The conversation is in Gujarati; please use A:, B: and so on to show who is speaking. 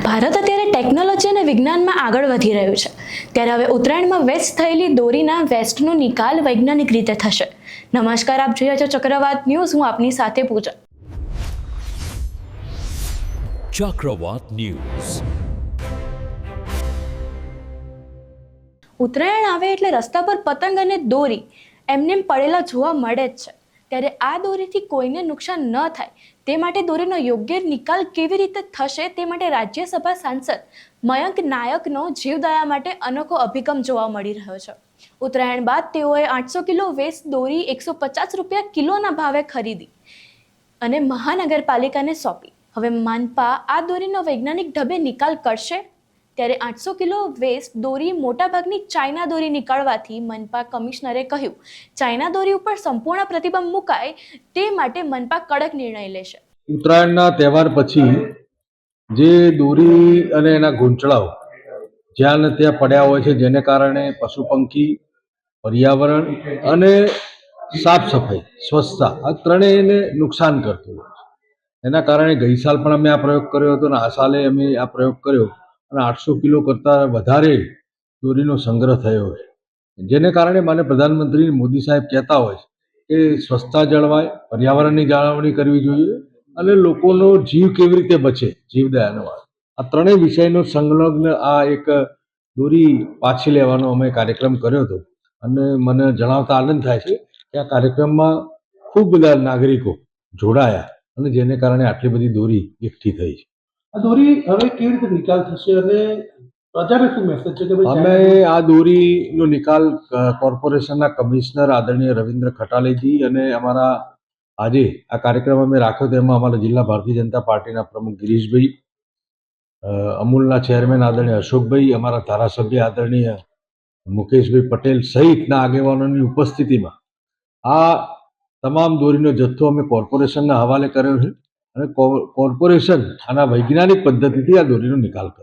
A: ભારત અત્યારે ટેકનોલોજી અને વિજ્ઞાનમાં આગળ વધી રહ્યું છે, ત્યારે હવે ઉત્તરાયણમાં વેસ્ટ થયેલી દોરીના વેસ્ટનો નિકાલ વૈજ્ઞાનિક રીતે થશે. નમસ્કાર, આપ જોઈ રહ્યા છો ચક્રવાત ન્યૂઝ. હું આપની સાથે પૂજા.
B: ચક્રવાત ન્યૂઝ.
A: ઉત્તરાયણ આવે એટલે રસ્તા પર પતંગ અને દોરી એમને પડેલા જોવા મળે જ છે. ત્યારે આ દોરીથી કોઈને નુકસાન ન થાય તે માટે દોરીનો યોગ્ય નિકાલ કેવી રીતે થશે તે માટે રાજ્યસભા સાંસદ મયંક નાયકનો જીવદયા માટે અનોખો અભિગમ જોવા મળી રહ્યો છે. ઉત્તરાયણ બાદ તેઓએ 800 કિલો વેસ્ટ દોરી 150 રૂપિયા કિલોના ભાવે ખરીદી અને મહાનગરપાલિકાને સોંપી. હવે માનપા આ દોરીનો વૈજ્ઞાનિક ઢબે નિકાલ કરશે. ત્યારે 800 કિલો વેસ્ટ દોરી મોટાભાગની ચાઇના દોરી નીકળવાથી મનપા કમિશનરે કહ્યું, ચાઇના દોરી ઉપર સંપૂર્ણ પ્રતિબંધ મુકાય તે માટે મનપા કડક નિર્ણય લેશે.
C: ઉત્તરાયણના તહેવાર પછી જે દોરી અને એના ગૂંચળાઓ જ્યાં ને ત્યાં પડ્યા હોય છે, જેને કારણે પશુ પંખી, પર્યાવરણ અને સાફ સફાઈ, સ્વચ્છતા આ ત્રણેયને નુકસાન કરતું હોય છે. એના કારણે ગઈ સાલ પણ અમે આ પ્રયોગ કર્યો હતો અને આ સાલે અમે આ પ્રયોગ કર્યો અને 800 કિલો કરતાં વધારે દોરીનો સંગ્રહ થયો છે. જેને કારણે માન્ય પ્રધાનમંત્રી મોદી સાહેબ કહેતા હોય છે કે સ્વચ્છતા જળવાય, પર્યાવરણની જાળવણી કરવી જોઈએ અને લોકોનો જીવ કેવી રીતે બચે, જીવદયાનો આ ત્રણેય વિષયનો સંલગ્ન આ એક દોરી પાછી લેવાનો અમે કાર્યક્રમ કર્યો હતો. અને મને જણાવતા આનંદ થાય છે કે આ કાર્યક્રમમાં ખૂબ બધા નાગરિકો જોડાયા અને જેને કારણે આટલી બધી દોરી એકઠી થઈ છે.
D: આ દોરી હવે કેવી રીતે નિકાલ થશે અને પ્રજાને શું મેસેજ છે કે
C: અમે આ દોરીનો નિકાલ કોર્પોરેશનના કમિશનર આદરણીય રવિન્દ્ર ખટાલેજી અને અમારા આજે આ કાર્યક્રમ અમે રાખ્યો તેમાં અમારા જિલ્લા ભારતીય જનતા પાર્ટીના પ્રમુખ ગિરીશભાઈ, અમૂલના ચેરમેન આદરણીય અશોકભાઈ, અમારા ધારાસભ્ય આદરણીય મુકેશભાઈ પટેલ સહિતના આગેવાનોની ઉપસ્થિતિમાં આ તમામ દોરીનો જથ્થો અમે કોર્પોરેશનના હવાલે કર્યો છે અને કોર્પોરેશન આના વૈજ્ઞાનિક પદ્ધતિથી આ દોરીનો નિકાલ કરશે.